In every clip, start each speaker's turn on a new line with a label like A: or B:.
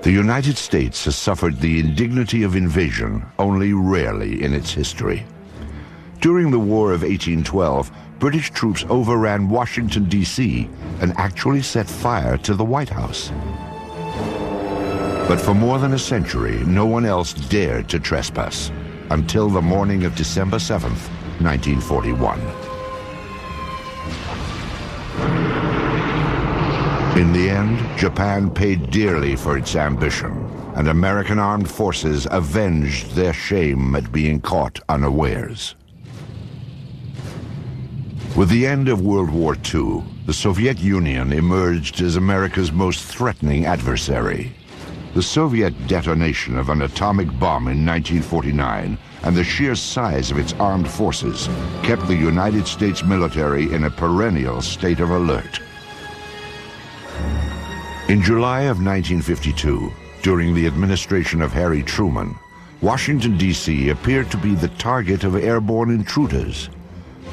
A: The United States has suffered the indignity of invasion only rarely in its history. During the War of 1812, British troops overran Washington, D.C. and actually set fire to the White House. But for more than a century, no one else dared to trespass until the morning of December 7th, 1941. In the end, Japan paid dearly for its ambition, and American armed forces avenged their shame at being caught unawares. With the end of World War II, the Soviet Union emerged as America's most threatening adversary. The Soviet detonation of an atomic bomb in 1949 and the sheer size of its armed forces kept the United States military in a perennial state of alert. In July of 1952, during the administration of Harry Truman, Washington, D.C. appeared to be the target of airborne intruders.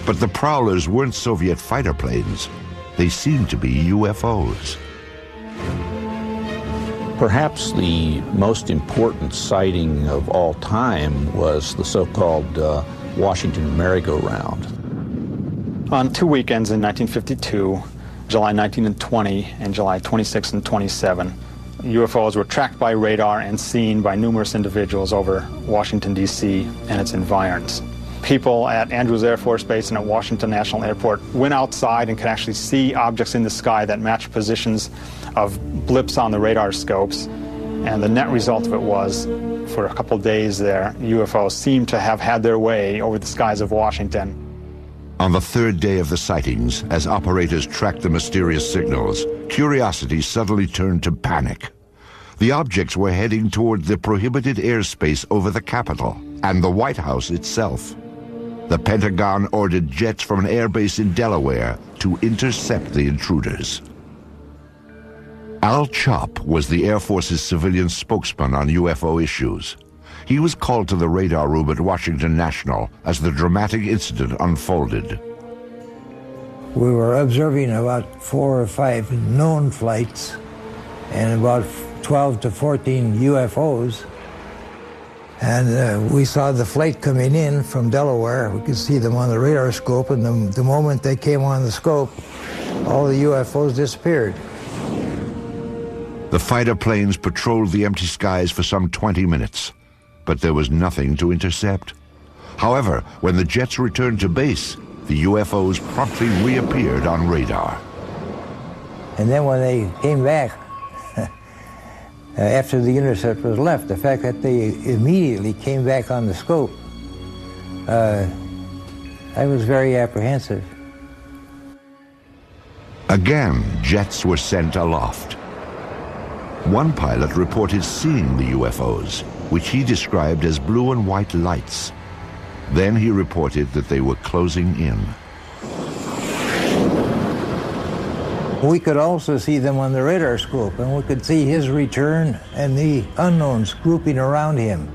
A: But the prowlers weren't Soviet fighter planes. They seemed to be UFOs.
B: Perhaps the most important sighting of all time was the so-called Washington merry-go-round.
C: On 2 weekends in 1952, July 19 and 20, and July 26 and 27, UFOs were tracked by radar and seen by numerous individuals over Washington, D.C. and its environs. People at Andrews Air Force Base and at Washington National Airport went outside and could actually see objects in the sky that matched positions of blips on the radar scopes. And the net result of it was, for a couple days there, UFOs seemed to have had their way over the skies of Washington.
A: On the third day of the sightings, as operators tracked the mysterious signals, curiosity suddenly turned to panic. The objects were heading toward the prohibited airspace over the Capitol and the White House itself. The Pentagon ordered jets from an airbase in Delaware to intercept the intruders. Al Chop was the Air Force's civilian spokesman on UFO issues. He was called to the radar room at Washington National as the dramatic incident unfolded.
D: We were observing about 4 or 5 known flights and about 12 to 14 UFOs. And we saw the flight coming in from Delaware. We could see them on the radar scope, and the moment they came on the scope, all the UFOs disappeared.
A: The fighter planes patrolled the empty skies for some 20 minutes, but there was nothing to intercept. However, when the jets returned to base, the UFOs promptly reappeared on radar.
D: And then when they came back, after the interceptors left, the fact that they immediately came back on the scope, I was very apprehensive.
A: Again, jets were sent aloft. One pilot reported seeing the UFOs, which he described as blue and white lights. Then he reported that they were closing in.
D: We could also see them on the radar scope, and we could see his return and the unknowns grouping around him.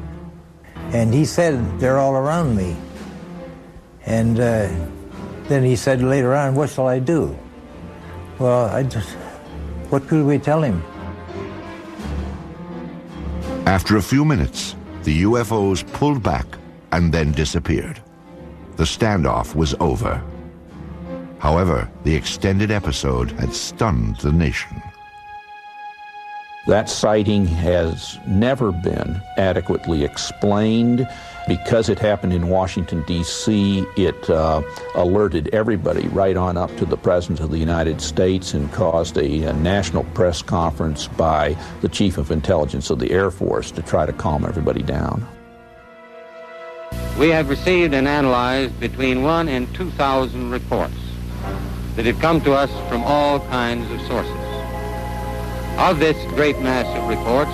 D: And he said, "They're all around me." And then he said later on, "What shall I do?" Well, what could we tell him?
A: After a few minutes, the UFOs pulled back and then disappeared. The standoff was over. However, the extended episode had stunned the nation.
B: That sighting has never been adequately explained. Because it happened in Washington, D.C., it alerted everybody right on up to the President of the United States and caused a national press conference by the Chief of Intelligence of the Air Force to try to calm everybody down.
E: We have received and analyzed between 1,000 and 2,000 reports that have come to us from all kinds of sources. Of this great mass of reports,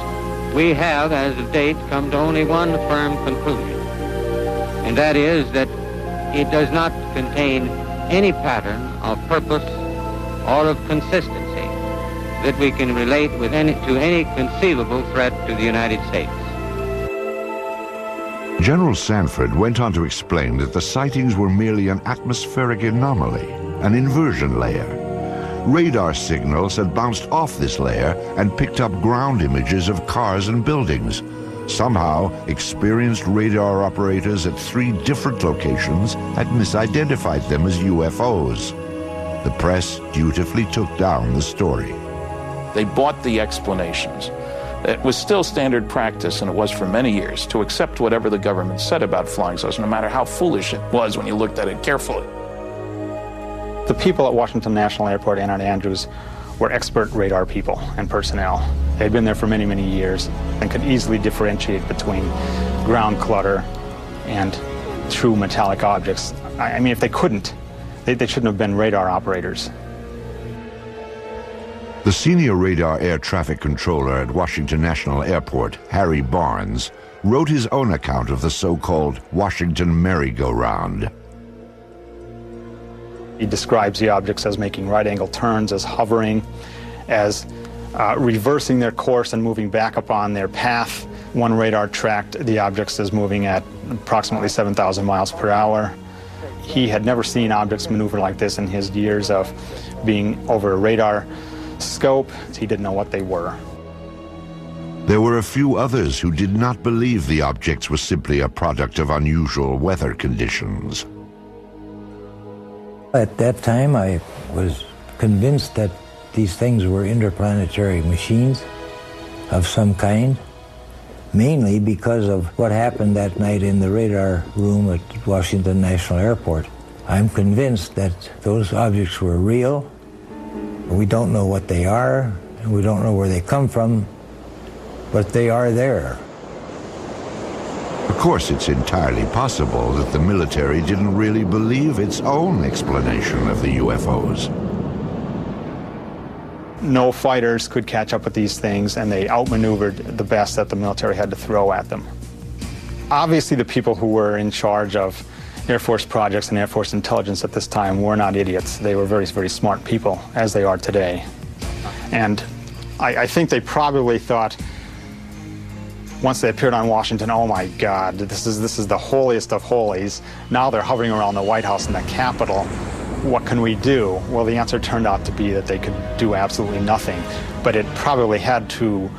E: we have, as of date, come to only one firm conclusion, and that is that it does not contain any pattern of purpose or of consistency that we can relate to any conceivable threat to the United States.
A: General Sanford went on to explain that the sightings were merely an atmospheric anomaly, an inversion layer. Radar signals had bounced off this layer and picked up ground images of cars and buildings. Somehow, experienced radar operators at 3 different locations had misidentified them as UFOs. The press dutifully took down the story.
F: They bought the explanations. It was still standard practice, and it was for many years, to accept whatever the government said about flying saucers, no matter how foolish it was when you looked at it carefully.
C: The people at Washington National Airport and at Andrews were expert radar people and personnel. They had been there for many, many years and could easily differentiate between ground clutter and true metallic objects. I mean, if they couldn't, they shouldn't have been radar operators.
A: The senior radar air traffic controller at Washington National Airport, Harry Barnes, wrote his own account of the so-called Washington merry-go-round.
C: He describes the objects as making right-angle turns, as hovering, as reversing their course and moving back upon their path. One radar tracked the objects as moving at approximately 7,000 miles per hour. He had never seen objects maneuver like this in his years of being over a radar scope. He didn't know what they were.
A: There were a few others who did not believe the objects were simply a product of unusual weather conditions.
D: At that time, I was convinced that these things were interplanetary machines of some kind, mainly because of what happened that night in the radar room at Washington National Airport. I'm convinced that those objects were real. We don't know what they are, and we don't know where they come from, but they are there.
A: Of course, it's entirely possible that the military didn't really believe its own explanation of the UFOs.
C: No fighters could catch up with these things, and they outmaneuvered the best that the military had to throw at them. Obviously, the people who were in charge of Air Force projects and Air Force intelligence at this time were not idiots. They were very, very smart people, as they are today. And I think they probably thought, once they appeared on Washington, oh my God, this is the holiest of holies. Now they're hovering around the White House and the Capitol. What can we do? Well, the answer turned out to be that they could do absolutely nothing. But it probably had to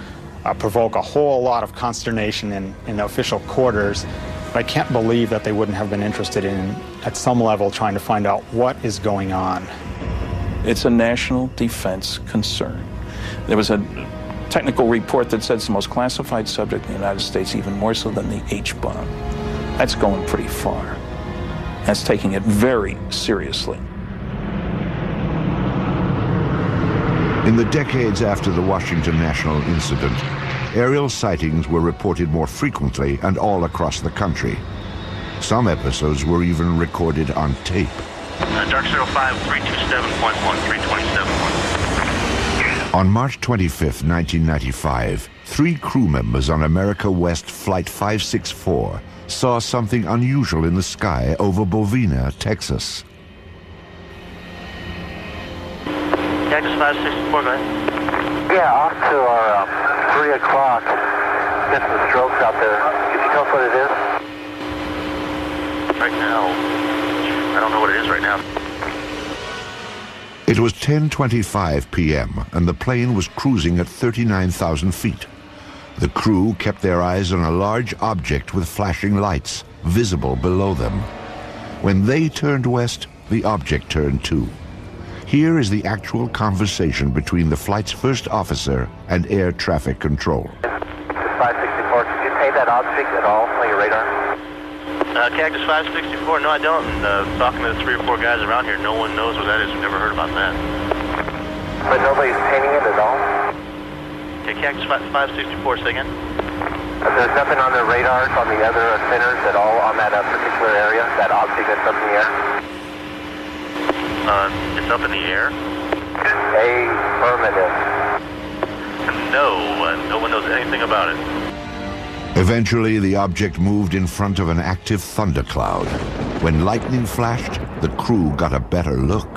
C: provoke a whole lot of consternation in the official quarters. But I can't believe that they wouldn't have been interested in, at some level, trying to find out what is going on.
F: It's a national defense concern. There was a technical report that said it's the most classified subject in the United States, even more so than the H-bomb. That's going pretty far. That's taking it very seriously.
A: In the decades after the Washington National incident, aerial sightings were reported more frequently and all across the country. Some episodes were even recorded on tape.
G: Dark 05, 327.1, 327.1.
A: On March 25, 1995, 3 crew members on America West Flight 564 saw something unusual in the sky over Bovina, Texas.
G: Cactus 564, go ahead.
H: Yeah, off to our 3 o'clock. Get some strokes out there. Can you tell us what it is?
G: Right now, I don't know what it is right now.
A: It was 10:25 p.m. and the plane was cruising at 39,000 feet. The crew kept their eyes on a large object with flashing lights, visible below them. When they turned west, the object turned too. Here is the actual conversation between the flight's first officer and air traffic control.
H: 564, did you pay that object at all on your radar?
G: Cactus 564, no I don't. And talking to the 3 or 4 guys around here, no one knows what that is. We've never heard about that.
H: But nobody's painting it at all?
G: Okay, Cactus 564, say again?
H: There's nothing on the radars on the other centers at all on that particular area, that object that's up in the air?
G: It's up in the air?
H: Affirmative.
G: No, no one knows anything about it.
A: Eventually, the object moved in front of an active thundercloud. When lightning flashed, the crew got a better look.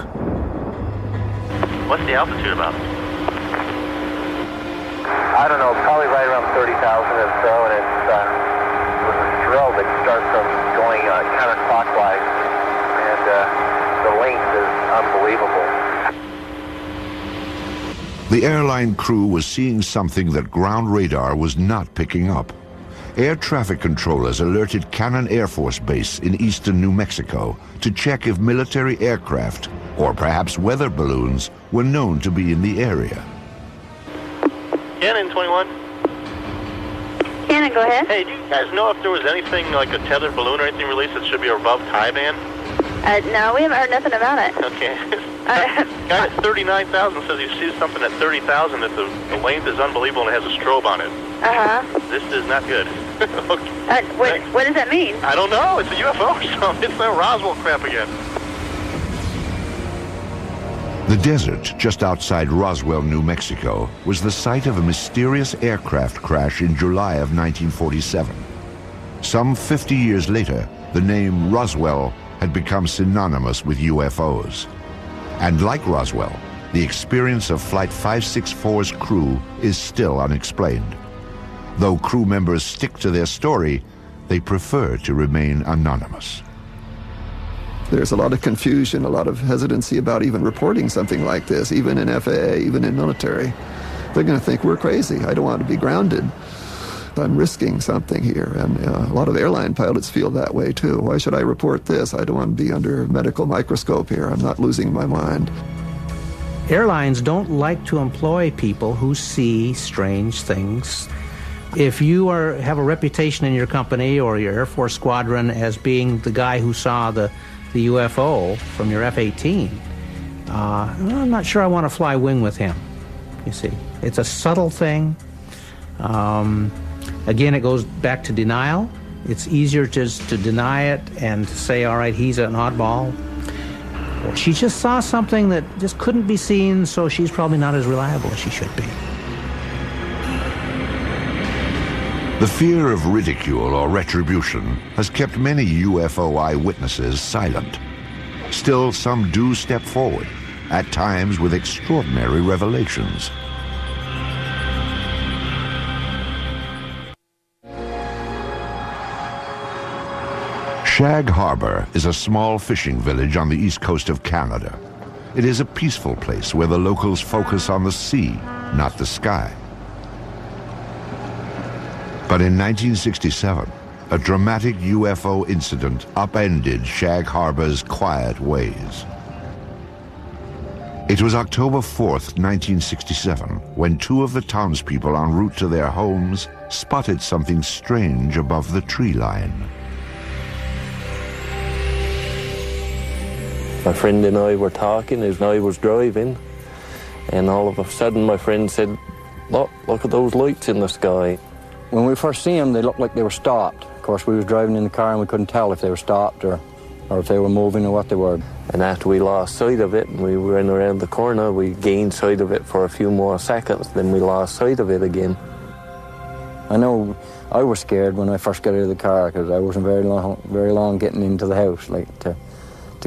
G: What's the altitude about?
H: I don't know, probably right around 30,000 or so, and it's with a strobe that starts from going counterclockwise, and the length is unbelievable.
A: The airline crew was seeing something that ground radar was not picking up. Air traffic controllers alerted Cannon Air Force Base in eastern New Mexico to check if military aircraft, or perhaps weather balloons, were known to be in the area.
G: Cannon 21.
I: Cannon, go ahead.
G: Hey, do you guys know if there was anything like a tethered balloon or anything released that should be above tie band?
I: No, we haven't heard nothing about it.
G: Okay. Guy at 39,000 says he sees something at 30,000 that the length is unbelievable and it has a strobe on it.
I: Uh-huh.
G: This is not good. Okay.
I: What does that mean?
G: I don't know. It's a UFO, so it's that Roswell crap again.
A: The desert just outside Roswell, New Mexico, was the site of a mysterious aircraft crash in July of 1947. Some 50 years later, the name Roswell had become synonymous with UFOs. And like Roswell, the experience of Flight 564's crew is still unexplained. Though crew members stick to their story, they prefer to remain anonymous.
J: There's a lot of confusion, a lot of hesitancy about even reporting something like this, even in FAA, even in military. They're going to think we're crazy. I don't want to be grounded. I'm risking something here. And a lot of airline pilots feel that way too. Why should I report this? I don't want to be under a medical microscope here. I'm not losing my mind.
K: Airlines don't like to employ people who see strange things. If you have a reputation in your company or your Air Force squadron as being the guy who saw the UFO from your F-18, I'm not sure I want to fly wing with him, you see. It's a subtle thing. Again, it goes back to denial. It's easier just to deny it and to say, all right, he's an oddball. Or she just saw something that just couldn't be seen, so she's probably not as reliable as she should be.
A: The fear of ridicule or retribution has kept many UFO eyewitnesses silent. Still, some do step forward, at times with extraordinary revelations. Shag Harbor is a small fishing village on the east coast of Canada. It is a peaceful place where the locals focus on the sea, not the sky. But in 1967, a dramatic UFO incident upended Shag Harbor's quiet ways. It was October 4th, 1967, when two of the townspeople en route to their homes spotted something strange above the tree line.
L: My friend and I were talking as I was driving, and all of a sudden my friend said, look at those lights in the sky.
M: When we first seen them, they looked like they were stopped. Of course, we were driving in the car and we couldn't tell if they were stopped or if they were moving or what they were.
L: And after we lost sight of it and we ran around the corner, we gained sight of it for a few more seconds, then we lost sight of it again.
M: I know I was scared when I first got out of the car because I wasn't very long getting into the house, like to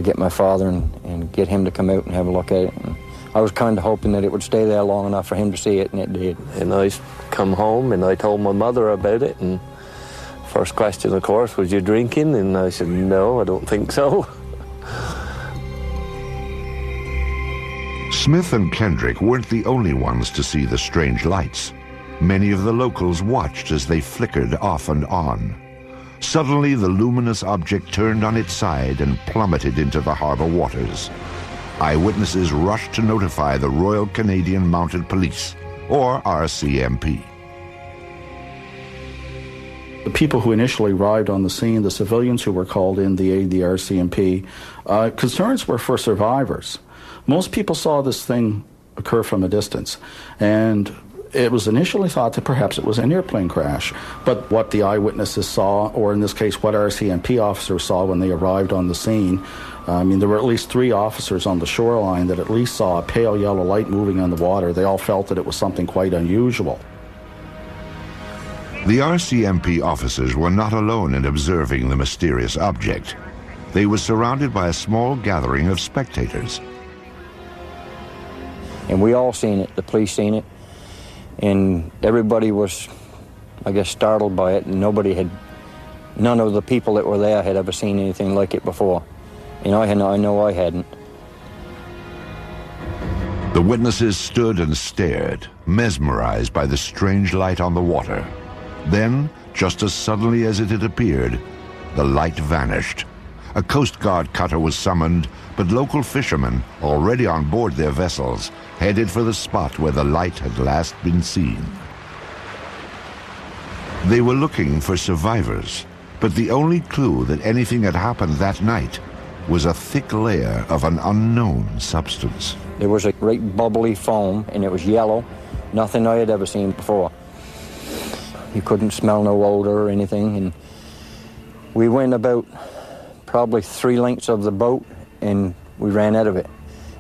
M: get my father and get him to come out and have a look at it. And I was kind of hoping that it would stay there long enough for him to see it, and it did.
L: And I come home and I told my mother about it, and first question, of course, was you drinking? And I said, no, I don't think so.
A: Smith and Kendrick weren't the only ones to see the strange lights. Many of the locals watched as they flickered off and on. Suddenly, the luminous object turned on its side and plummeted into the harbor waters. Eyewitnesses rushed to notify the Royal Canadian Mounted Police, or RCMP.
N: The people who initially arrived on the scene, the civilians who were called in to aid the RCMP, concerns were for survivors. Most people saw this thing occur from a distance, and it was initially thought that perhaps it was an airplane crash. But what the eyewitnesses saw, or in this case what RCMP officers saw when they arrived on the scene, I mean, there were at least 3 officers on the shoreline that at least saw a pale yellow light moving on the water. They all felt that it was something quite unusual.
A: The RCMP officers were not alone in observing the mysterious object. They were surrounded by a small gathering of spectators.
M: And we all seen it, the police seen it, and everybody was, I guess, startled by it, and none of the people that were there had ever seen anything like it before. You know, I know I hadn't.
A: The witnesses stood and stared, mesmerized by the strange light on the water. Then, just as suddenly as it had appeared, the light vanished. A Coast Guard cutter was summoned, but local fishermen, already on board their vessels, headed for the spot where the light had last been seen. They were looking for survivors, but the only clue that anything had happened that night was a thick layer of an unknown substance.
M: There was a great bubbly foam, and it was yellow, nothing I had ever seen before. You couldn't smell no odor or anything, and we went about probably 3 lengths of the boat, and we ran out of it.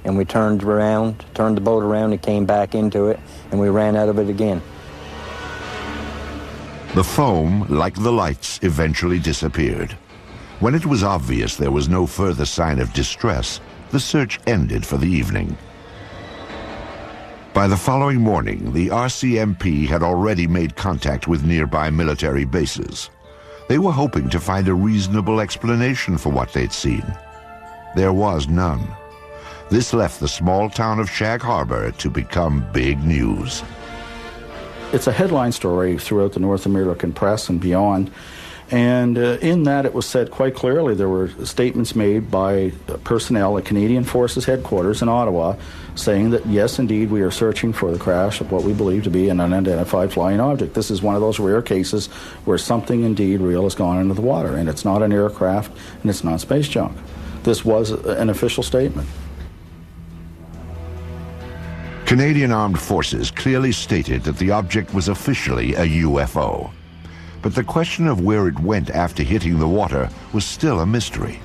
M: And we turned the boat around and came back into it, and we ran out of it again.
A: The foam, like the lights, eventually disappeared. When it was obvious there was no further sign of distress, the search ended for the evening. By the following morning, the RCMP had already made contact with nearby military bases. They were hoping to find a reasonable explanation for what they'd seen. There was none. This left the small town of Shag Harbor to become big news.
N: It's a headline story throughout the North American press and beyond. And in that it was said quite clearly, there were statements made by personnel at Canadian Forces headquarters in Ottawa saying that, yes, indeed, we are searching for the crash of what we believe to be an unidentified flying object. This is one of those rare cases where something indeed real has gone into the water, and it's not an aircraft and it's not space junk. This was an official statement.
A: Canadian Armed Forces clearly stated that the object was officially a UFO. But the question of where it went after hitting the water was still a mystery.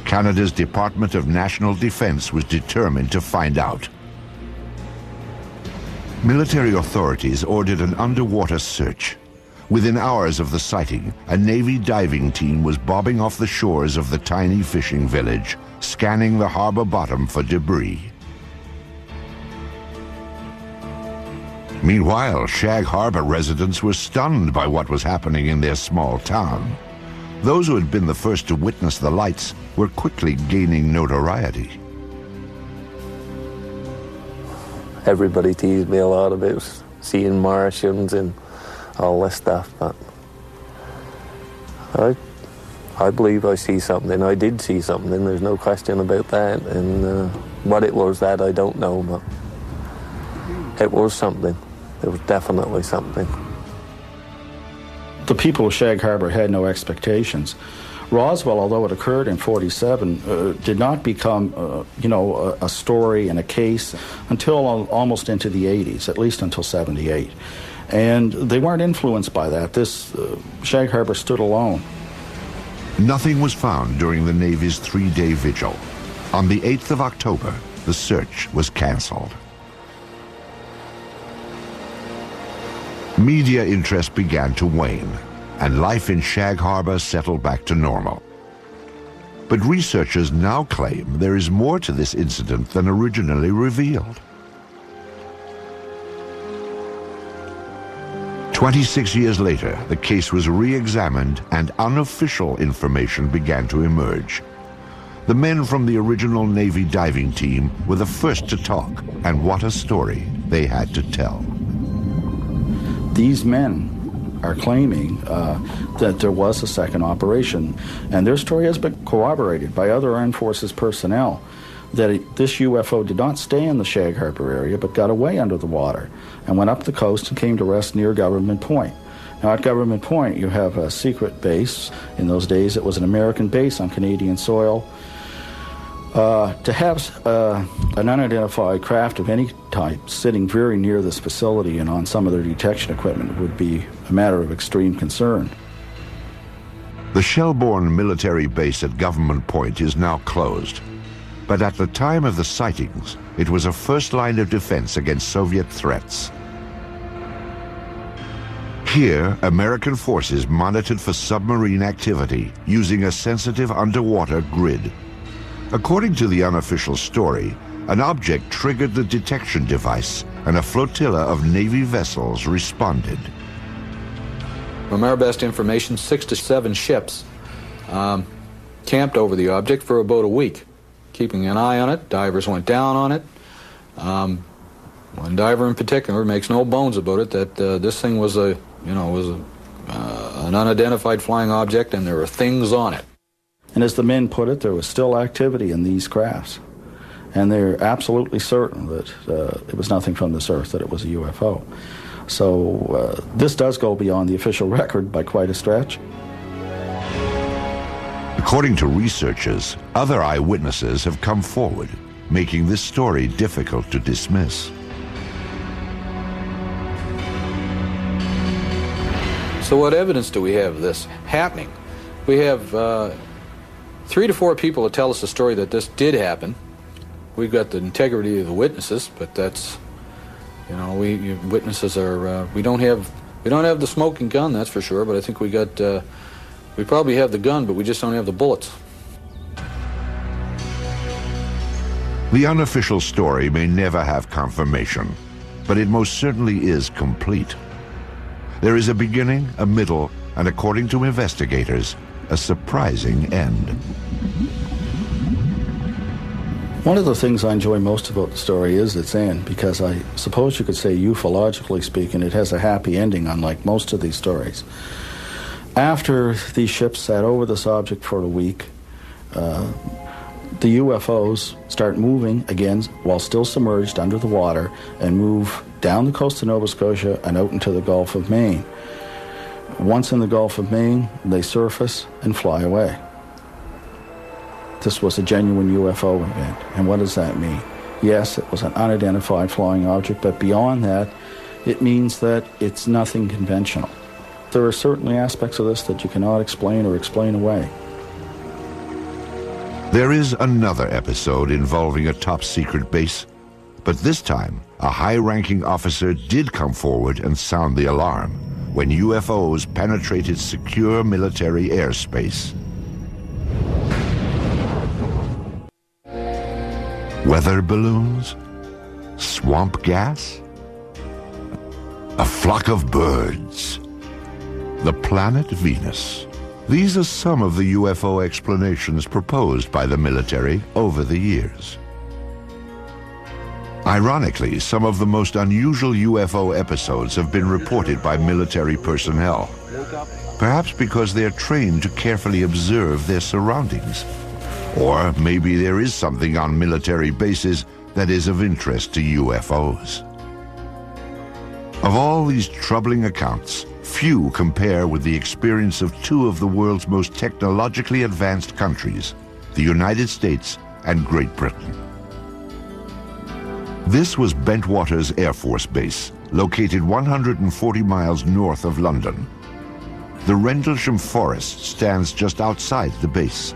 A: Canada's Department of National Defence was determined to find out. Military authorities ordered an underwater search. Within hours of the sighting, a Navy diving team was bobbing off the shores of the tiny fishing village, scanning the harbor bottom for debris. Meanwhile, Shag Harbor residents were stunned by what was happening in their small town. Those who had been the first to witness the lights were quickly gaining notoriety.
L: Everybody teased me a lot about seeing Martians and all this stuff, but I believe I see something. I did see something, there's no question about that. And what it was, that I don't know, but it was something. It was definitely something.
N: The people of Shag Harbor had no expectations. Roswell, although it occurred in '47, did not become, a story and a case until almost into the '80s, at least until '78. And they weren't influenced by that. Shag Harbor stood alone.
A: Nothing was found during the Navy's 3-day vigil. On the 8th of October, the search was canceled. Media interest began to wane, and life in Shag Harbor settled back to normal. But researchers now claim there is more to this incident than originally revealed. 26 years later, the case was re-examined and unofficial information began to emerge. The men from the original Navy diving team were the first to talk, and what a story they had to tell.
N: These men are claiming that there was a second operation, and their story has been corroborated by other Armed Forces personnel, that this UFO did not stay in the Shag Harbor area, but got away under the water and went up the coast and came to rest near Government Point. Now, at Government Point, you have a secret base. In those days, it was an American base on Canadian soil. To have an unidentified craft of any type sitting very near this facility and on some of their detection equipment would be a matter of extreme concern.
A: The Shelbourne military base at Government Point is now closed, but at the time of the sightings, it was a first line of defense against Soviet threats. Here, American forces monitored for submarine activity using a sensitive underwater grid. According to the unofficial story, an object triggered the detection device, and a flotilla of Navy vessels responded.
O: From our best information, 6 to 7 ships camped over the object for about a week, keeping an eye on it. Divers went down on it. One diver in particular makes no bones about it that this thing was an unidentified flying object, and there were things on it.
N: And as the men put it, there was still activity in these crafts. And they're absolutely certain that it was nothing from this Earth, that it was a UFO. So this does go beyond the official record by quite a stretch.
A: According to researchers, other eyewitnesses have come forward, making this story difficult to dismiss.
O: So what evidence do we have of this happening? We have 3 to 4 people that tell us the story that this did happen. We've got the integrity of the witnesses, but that's, witnesses are, we don't have the smoking gun, that's for sure, but I think we probably have the gun, but we just don't have the bullets.
A: The unofficial story may never have confirmation, but it most certainly is complete. There is a beginning, a middle, and according to investigators, a surprising end.
N: One of the things I enjoy most about the story is its end, because I suppose you could say, ufologically speaking, it has a happy ending, unlike most of these stories. After these ships sat over this object for a week, the UFOs start moving again while still submerged under the water and move down the coast of Nova Scotia and out into the Gulf of Maine. Once in the Gulf of Maine, they surface and fly away. This was a genuine UFO event. And what does that mean? Yes, it was an unidentified flying object, but beyond that, it means that it's nothing conventional. There are certainly aspects of this that you cannot explain or explain away.
A: There is another episode involving a top-secret base, but this time, a high-ranking officer did come forward and sound the alarm when UFOs penetrated secure military airspace. Weather balloons? Swamp gas? A flock of birds? The planet Venus? These are some of the UFO explanations proposed by the military over the years. Ironically, some of the most unusual UFO episodes have been reported by military personnel, perhaps because they're trained to carefully observe their surroundings. Or maybe there is something on military bases that is of interest to UFOs. Of all these troubling accounts, few compare with the experience of 2 of the world's most technologically advanced countries, the United States and Great Britain. This was Bentwaters Air Force Base, located 140 miles north of London. The Rendlesham Forest stands just outside the base.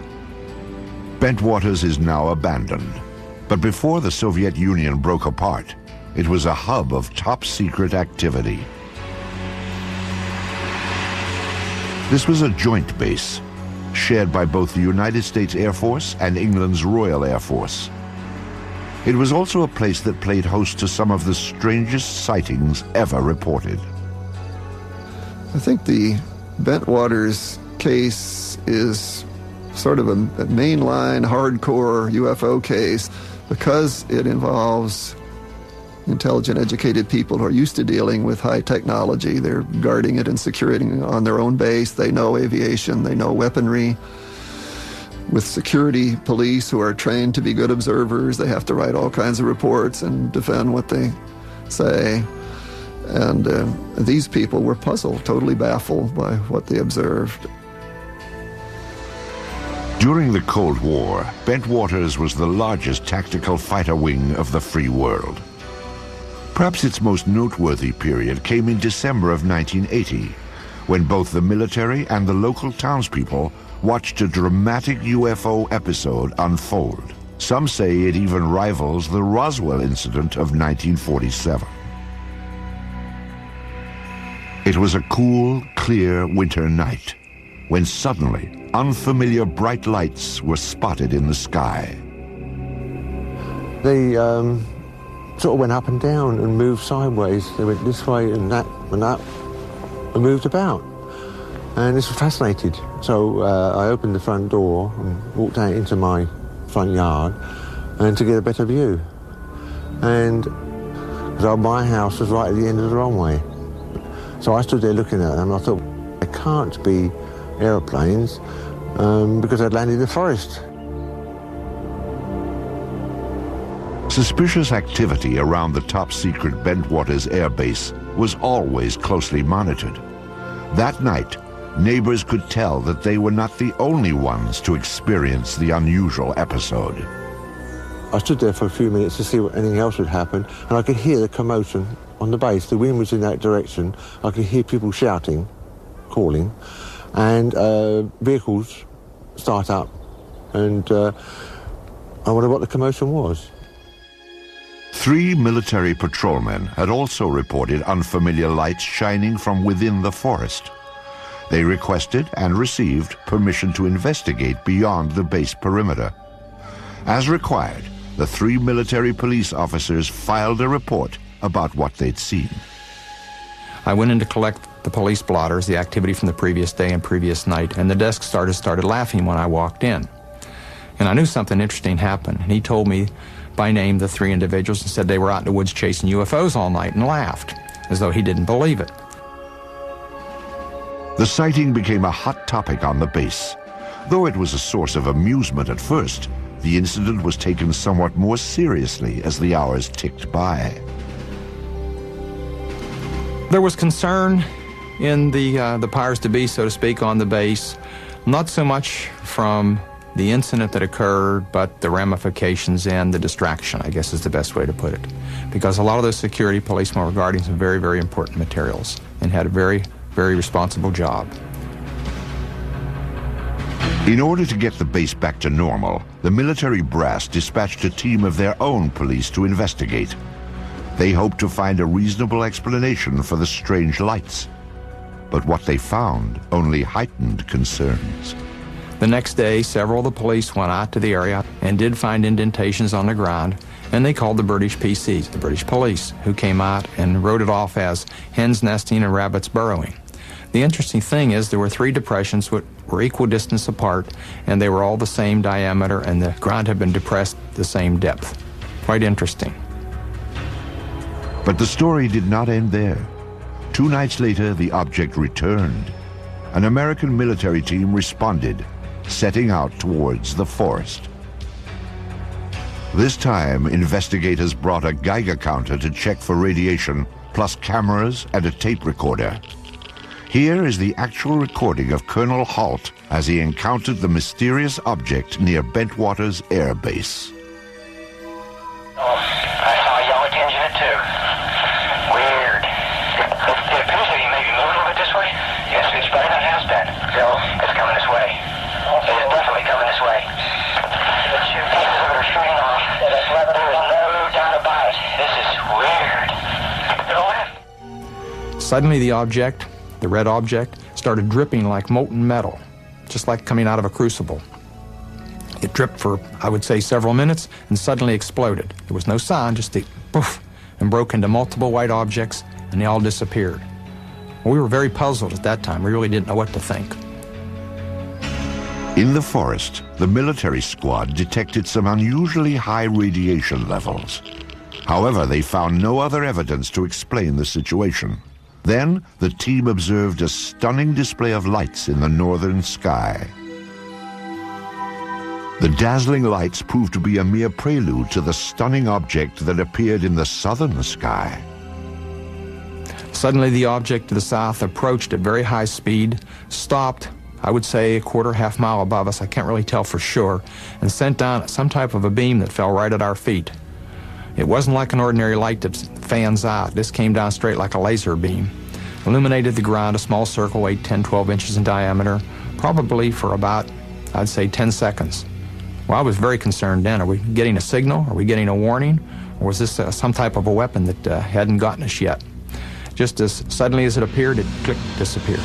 A: Bentwaters is now abandoned, but before the Soviet Union broke apart, it was a hub of top-secret activity. This was a joint base, shared by both the United States Air Force and England's Royal Air Force. It was also a place that played host to some of the strangest sightings ever reported.
J: I think the Bentwaters case is sort of a mainline, hardcore UFO case because it involves intelligent, educated people who are used to dealing with high technology. They're guarding it and securing it on their own base. They know aviation, they know weaponry. With security police who are trained to be good observers, they have to write all kinds of reports and defend what they say. And these people were puzzled, totally baffled by what they observed.
A: During the Cold War, Bentwaters was the largest tactical fighter wing of the free world. Perhaps its most noteworthy period came in December of 1980, when both the military and the local townspeople watched a dramatic UFO episode unfold. Some say it even rivals the Roswell incident of 1947. It was a cool, clear winter night, when suddenly unfamiliar bright lights were spotted in the sky.
P: They sort of went up and down and moved sideways. They went this way and that and moved about. And this was fascinating. So I opened the front door and walked out into my front yard and to get a better view. and so my house was right at the end of the runway. So I stood there looking at them, and I thought, it can't be aeroplanes because they'd landed in the forest.
A: Suspicious activity around the top-secret Bentwaters Air Base was always closely monitored. That night, neighbors could tell that they were not the only ones to experience the unusual episode.
P: I stood there for a few minutes to see what anything else would happen, and I could hear the commotion on the base. The wind was in that direction. I could hear people shouting, calling, and vehicles start up, and I wondered what the commotion was.
A: 3 military patrolmen had also reported unfamiliar lights shining from within the forest. They requested and received permission to investigate beyond the base perimeter. As required, the 3 military police officers filed a report about what they'd seen.
Q: I went in to collect the police blotters, the activity from the previous day and previous night, and the desk started laughing when I walked in. And I knew something interesting happened, and he told me by name the 3 individuals and said they were out in the woods chasing UFOs all night, and laughed, as though he didn't believe it.
A: The sighting became a hot topic on the base. Though it was a source of amusement at first, the incident was taken somewhat more seriously as the hours ticked by.
Q: There was concern in the powers to be, so to speak, on the base, not so much from the incident that occurred, but the ramifications and the distraction, I guess is the best way to put it. Because a lot of those security policemen were guarding some very, very important materials and had a very, very responsible job.
A: In order to get the base back to normal, the military brass dispatched a team of their own police to investigate. They hoped to find a reasonable explanation for the strange lights. But what they found only heightened concerns.
Q: The next day, several of the police went out to the area and did find indentations on the ground, and they called the British PCs, the British police, who came out and wrote it off as hens nesting and rabbits burrowing. The interesting thing is there were 3 depressions which were equal distance apart, and they were all the same diameter, and the ground had been depressed the same depth. Quite interesting.
A: But the story did not end there. 2 nights later, the object returned. An American military team responded, setting out towards the forest. This time, investigators brought a Geiger counter to check for radiation, plus cameras and a tape recorder. Here is the actual recording of Colonel Halt as he encountered the mysterious object near Bentwaters Air Base.
R: Oh, I saw a yellow tinge in it too. Weird. It appears to be maybe moving a little bit this way. Yes, it's better than it has been. So, it's coming this way. It is definitely coming this way. The 2 pieces of it are shooting off. There is no doubt about it. This is weird.
Q: Suddenly the object, the red object, started dripping like molten metal, just like coming out of a crucible. It dripped for, I would say, several minutes and suddenly exploded. There was no sound, just a poof, and broke into multiple white objects, and they all disappeared. Well, we were very puzzled at that time. We really didn't know what to think.
A: In the forest, the military squad detected some unusually high radiation levels. However, they found no other evidence to explain the situation. Then, the team observed a stunning display of lights in the northern sky. The dazzling lights proved to be a mere prelude to the stunning object that appeared in the southern sky.
Q: Suddenly, the object to the south approached at very high speed, stopped, I would say, a quarter, half mile above us, I can't really tell for sure, and sent down some type of a beam that fell right at our feet. It wasn't like an ordinary light that fans out. This came down straight like a laser beam. Illuminated the ground, a small circle, weighed 10, 12 inches in diameter, probably for about, I'd say, 10 seconds. Well, I was very concerned then. Are we getting a signal? Are we getting a warning? Or was this some type of a weapon that hadn't gotten us yet? Just as suddenly as it appeared, it clicked, disappeared.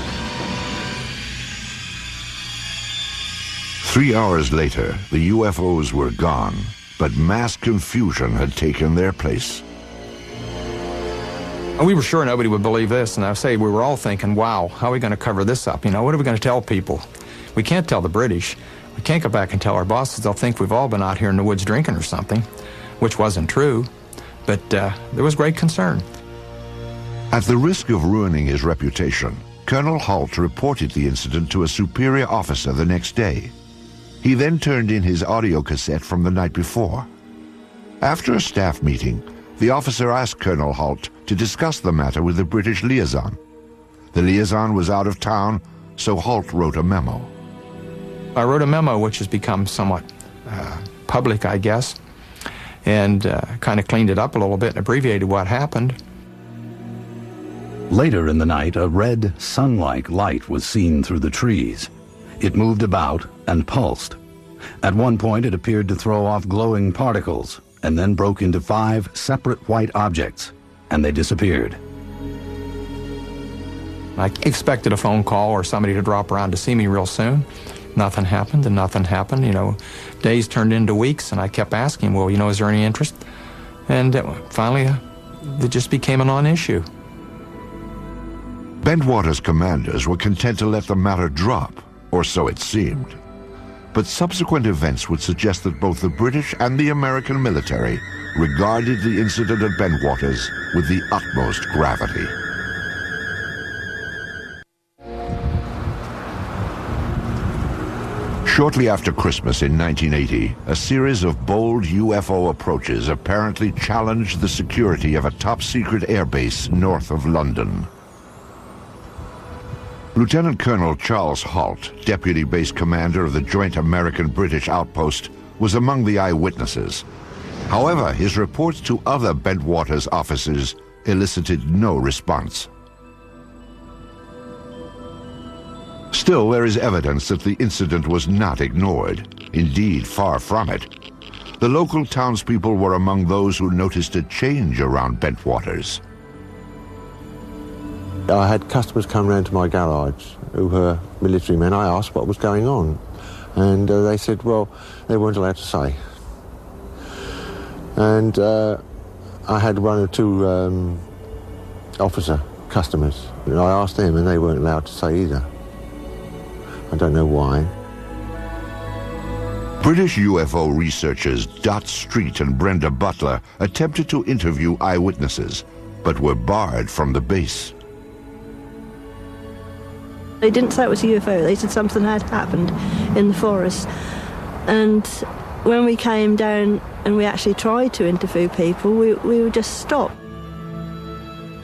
A: 3 hours later, the UFOs were gone, but mass confusion had taken their place.
Q: We were sure nobody would believe this, and I say we were all thinking, wow, how are we going to cover this up? You know, what are we going to tell people? We can't tell the British. We can't go back and tell our bosses. They'll think we've all been out here in the woods drinking or something, which wasn't true. but there was great concern.
A: At the risk of ruining his reputation, Colonel Halt reported the incident to a superior officer the next day. He then turned in his audio cassette from the night before. After a staff meeting, the officer asked Colonel Halt to discuss the matter with the British liaison. The liaison was out of town, so Halt wrote a memo.
Q: I wrote a memo which has become somewhat public, I guess, and kind of cleaned it up a little bit and abbreviated what happened.
S: Later in the night, a red, sun-like light was seen through the trees. It moved about and pulsed. At one point, it appeared to throw off glowing particles, and then broke into 5 separate white objects, and they disappeared.
Q: I expected a phone call or somebody to drop around to see me real soon. Nothing happened, and nothing happened. You know, days turned into weeks, and I kept asking, well, you know, is there any interest? And finally, it just became a non-issue.
A: Bentwater's commanders were content to let the matter drop, or so it seemed. But subsequent events would suggest that both the British and the American military regarded the incident at Bentwaters with the utmost gravity. Shortly after Christmas in 1980, a series of bold UFO approaches apparently challenged the security of a top-secret airbase north of London. Lieutenant Colonel Charles Halt, Deputy Base Commander of the Joint American-British Outpost, was among the eyewitnesses. However, his reports to other Bentwaters officers elicited no response. Still, there is evidence that the incident was not ignored. Indeed, far from it. The local townspeople were among those who noticed a change around Bentwaters.
P: I had customers come round to my garage who were military men. I asked what was going on, and they said, well, they weren't allowed to say. And I had 1 or 2 officer customers, and I asked them, and they weren't allowed to say either. I don't know why.
A: British UFO researchers Dot Street and Brenda Butler attempted to interview eyewitnesses, but were barred from the base.
T: They didn't say it was a UFO, they said something had happened in the forest. And when we came down and we actually tried to interview people, we were just stopped.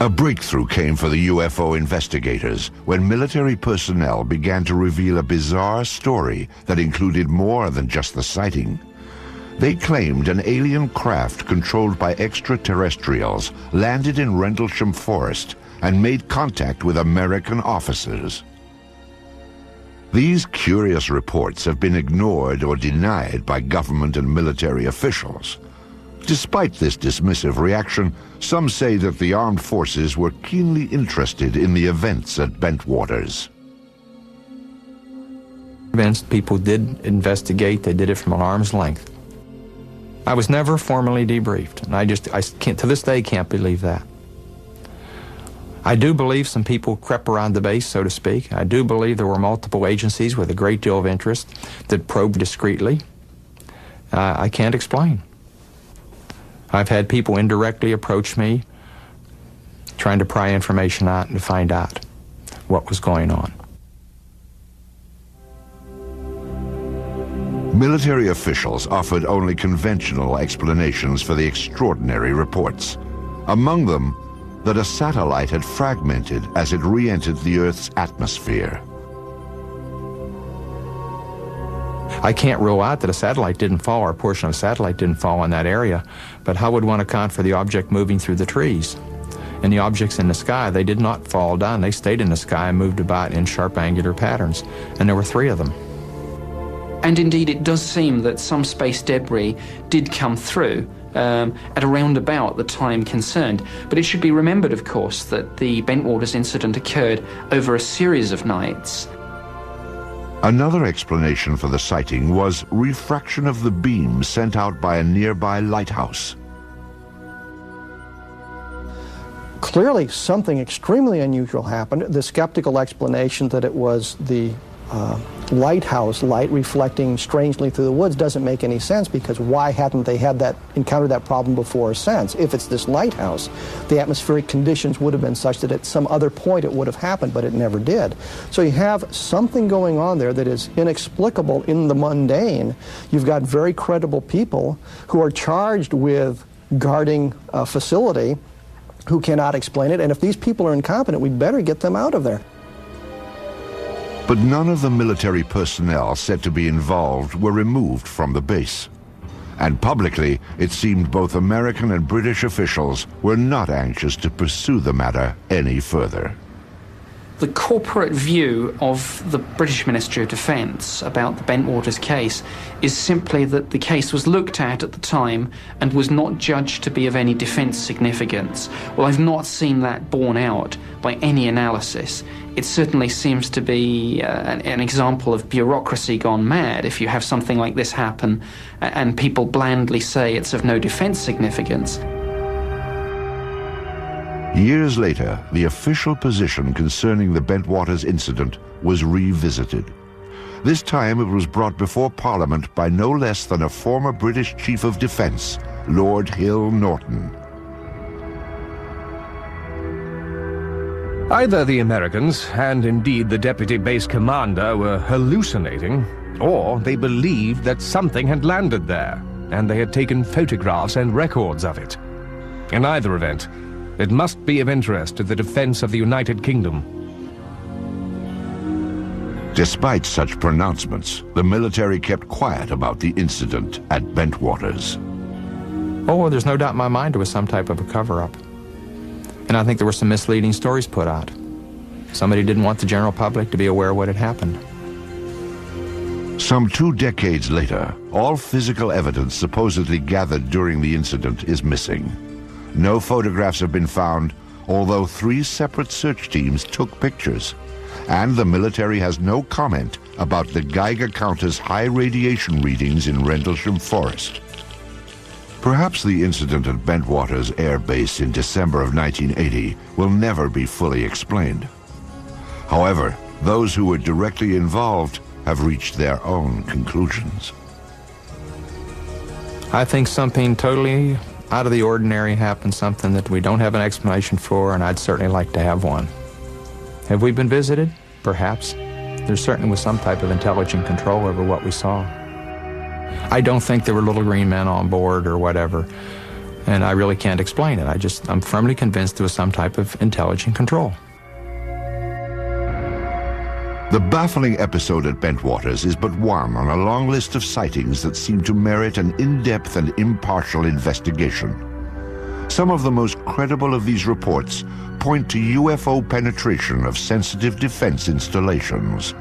A: A breakthrough came for the UFO investigators when military personnel began to reveal a bizarre story that included more than just the sighting. They claimed an alien craft controlled by extraterrestrials landed in Rendlesham Forest and made contact with American officers. These curious reports have been ignored or denied by government and military officials. Despite this dismissive reaction, some say that the armed forces were keenly interested in the events at Bentwaters.
Q: People did investigate, they did it from an arm's length. I was never formally debriefed, and I can't, to this day, can't believe that. I do believe some people crept around the base, so to speak. I do believe there were multiple agencies with a great deal of interest that probed discreetly. I can't explain. I've had people indirectly approach me trying to pry information out and to find out what was going on.
A: Military officials offered only conventional explanations for the extraordinary reports. Among them, that a satellite had fragmented as it re-entered the Earth's atmosphere.
Q: I can't rule out that a satellite didn't fall or a portion of a satellite didn't fall in that area, but how would one account for the object moving through the trees? And the objects in the sky, they did not fall down. They stayed in the sky and moved about in sharp angular patterns, and there were 3 of them.
U: And indeed, it does seem that some space debris did come through at around about the time concerned. But it should be remembered, of course, that the Bentwaters incident occurred over a series of nights.
A: Another explanation for the sighting was refraction of the beam sent out by a nearby lighthouse.
V: Clearly, something extremely unusual happened. The skeptical explanation that it was the
B: lighthouse light reflecting strangely through the woods doesn't make any sense, because why hadn't they encountered that problem before since? If it's this lighthouse, the atmospheric conditions would have been such that at some other point it would have happened, but it never did. So you have something going on there that is inexplicable in the mundane. You've got very credible people who are charged with guarding a facility who cannot explain it, and if these people are incompetent, we better get them out of there.
A: But none of the military personnel said to be involved were removed from the base. And publicly, it seemed both American and British officials were not anxious to pursue the matter any further.
U: The corporate view of the British Ministry of Defence about the Bentwaters case is simply that the case was looked at the time and was not judged to be of any defence significance. Well, I've not seen that borne out by any analysis. It certainly seems to be an example of bureaucracy gone mad if you have something like this happen and people blandly say it's of no defence significance.
A: Years later, the official position concerning the Bentwaters incident was revisited. This time it was brought before Parliament by no less than a former British Chief of Defence, Lord Hill Norton.
V: Either the Americans, and indeed the deputy base commander, were hallucinating, or they believed that something had landed there, and they had taken photographs and records of it. In either event, it must be of interest to the defense of the United Kingdom.
A: Despite such pronouncements, the military kept quiet about the incident at Bentwaters.
Q: Oh, there's no doubt in my mind it was some type of a cover-up. And I think there were some misleading stories put out. Somebody didn't want the general public to be aware of what had happened.
A: Some 2 decades later, all physical evidence supposedly gathered during the incident is missing. No photographs have been found, although 3 separate search teams took pictures. And the military has no comment about the Geiger counter's high radiation readings in Rendlesham Forest. Perhaps the incident at Bentwaters Air Base in December of 1980 will never be fully explained. However, those who were directly involved have reached their own conclusions.
Q: I think something totally out of the ordinary happened, something that we don't have an explanation for, and I'd certainly like to have one. Have we been visited? Perhaps. There certainly was some type of intelligent control over what we saw. I don't think there were little green men on board or whatever, and I really can't explain it. I'm firmly convinced there was some type of intelligent control.
A: The baffling episode at Bentwaters is but one on a long list of sightings that seem to merit an in-depth and impartial investigation. Some of the most credible of these reports point to UFO penetration of sensitive defense installations.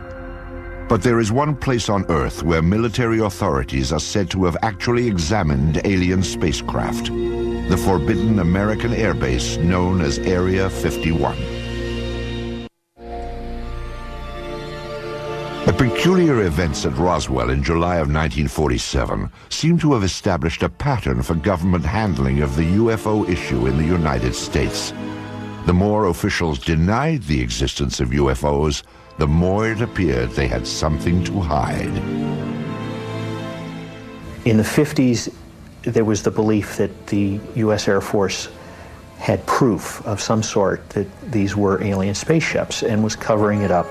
A: But there is one place on Earth where military authorities are said to have actually examined alien spacecraft: the forbidden American airbase known as Area 51. The peculiar events at Roswell in July of 1947 seem to have established a pattern for government handling of the UFO issue in the United States. The more officials denied the existence of UFOs, the more it appeared they had something to hide.
W: In the 50s, there was the belief that the U.S. Air Force had proof of some sort that these were alien spaceships and was covering it up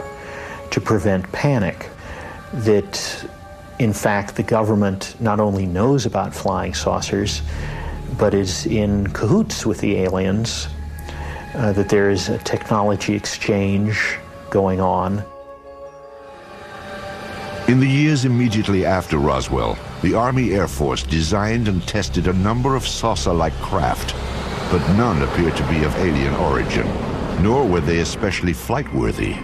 W: to prevent panic. That, in fact, the government not only knows about flying saucers, but is in cahoots with the aliens, that there is a technology exchange going on.
A: In the years immediately after Roswell, the Army Air Force designed and tested a number of saucer-like craft, but none appeared to be of alien origin, nor were they especially flight-worthy.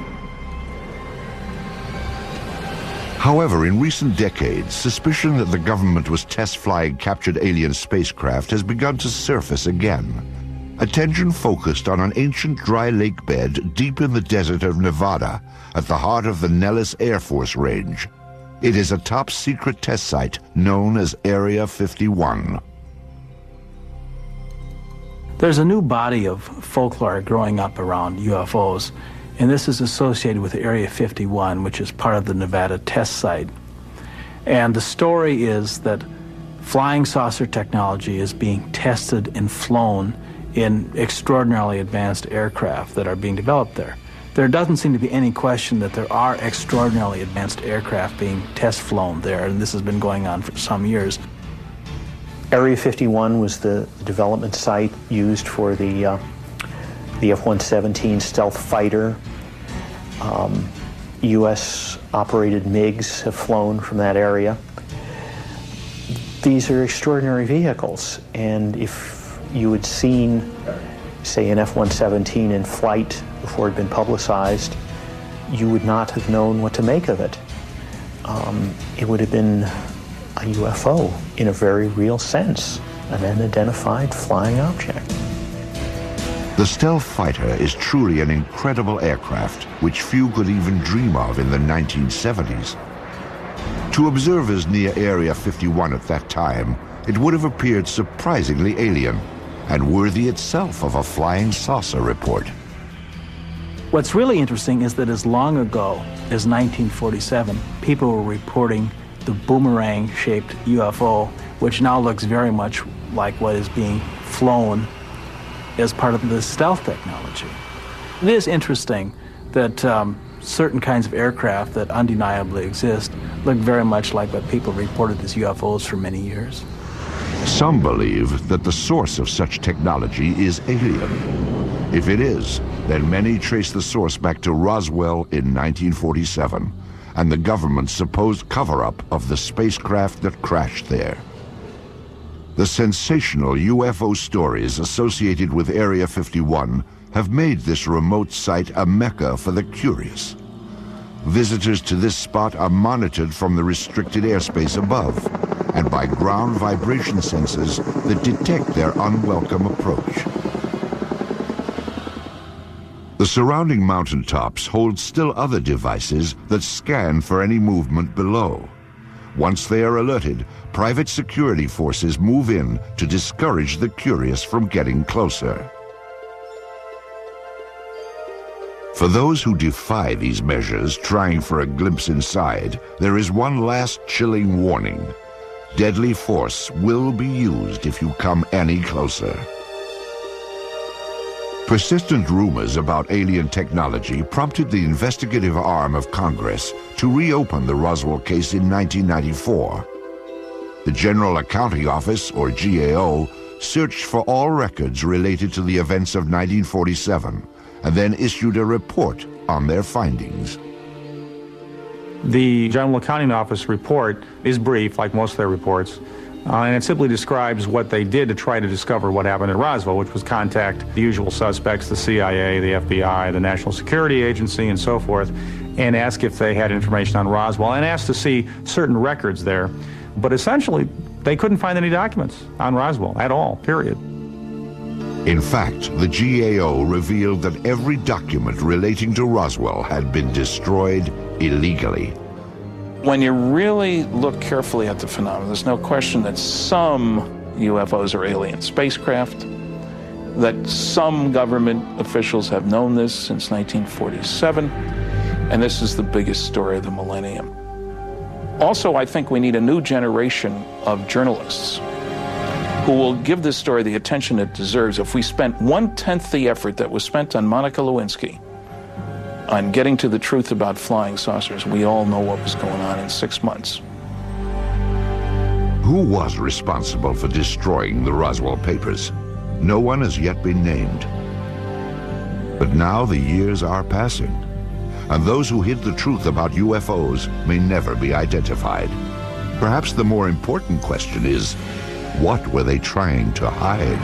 A: However, in recent decades, suspicion that the government was test-flying captured alien spacecraft has begun to surface again. Attention focused on an ancient dry lake bed deep in the desert of Nevada, at the heart of the Nellis Air Force Range. It is a top-secret test site known as Area 51.
X: There's a new body of folklore growing up around UFOs,
C: and this is associated with Area 51, which is part of the Nevada test site. And the story is that flying saucer technology is being tested and flown in extraordinarily advanced aircraft that are being developed there. There doesn't seem to be any question that there are extraordinarily advanced aircraft being test flown there, and this has been going on for some years.
W: Area 51 was the development site used for the F-117 stealth fighter. U.S.-operated MiGs have flown from that area. These are extraordinary vehicles, and if you had seen, say, an F-117 in flight before it had been publicized, you would not have known what to make of it. It would have been a UFO in a very real sense, an unidentified flying object.
A: The stealth fighter is truly an incredible aircraft which few could even dream of in the 1970s. To observers near Area 51 at that time, it would have appeared surprisingly alien and worthy itself of a flying saucer report.
C: What's really interesting is that as long ago as 1947, people were reporting the boomerang-shaped UFO, which now looks very much like what is being flown as part of the stealth technology. It is interesting that certain kinds of aircraft that undeniably exist look very much like what people reported as UFOs for many years.
A: Some believe that the source of such technology is alien. If it is, then many trace the source back to Roswell in 1947 and the government's supposed cover-up of the spacecraft that crashed there. The sensational UFO stories associated with Area 51 have made this remote site a mecca for the curious. Visitors to this spot are monitored from the restricted airspace above and by ground vibration sensors that detect their unwelcome approach. The surrounding mountaintops hold still other devices that scan for any movement below. Once they are alerted, private security forces move in to discourage the curious from getting closer. For those who defy these measures, trying for a glimpse inside, there is one last chilling warning. Deadly force will be used if you come any closer. Persistent rumors about alien technology prompted the investigative arm of Congress to reopen the Roswell case in 1994. The General Accounting Office, or GAO, searched for all records related to the events of 1947 and then issued a report on their findings.
F: The General Accounting Office report is brief, like most of their reports, and it simply describes what they did to try to discover what happened at Roswell, which was contact the usual suspects, the CIA, the FBI, the National Security Agency, and so forth, and ask if they had information on Roswell, and ask to see certain records there. But essentially, they couldn't find any documents on Roswell at all, period.
A: In fact, the GAO revealed that every document relating to Roswell had been destroyed illegally.
F: When you really look carefully at the phenomenon, there's no question that some UFOs are alien spacecraft, that some government officials have known this since 1947, and this is the biggest story of the millennium. Also, I think we need a new generation of journalists who will give this story the attention it deserves. If we spent 1/10 the effort that was spent on Monica Lewinsky on getting to the truth about flying saucers, we all know what was going on in 6 months.
A: Who was responsible for destroying the Roswell papers? No one has yet been named. But now the years are passing, and those who hid the truth about UFOs may never be identified. Perhaps the more important question is, what were they trying to hide?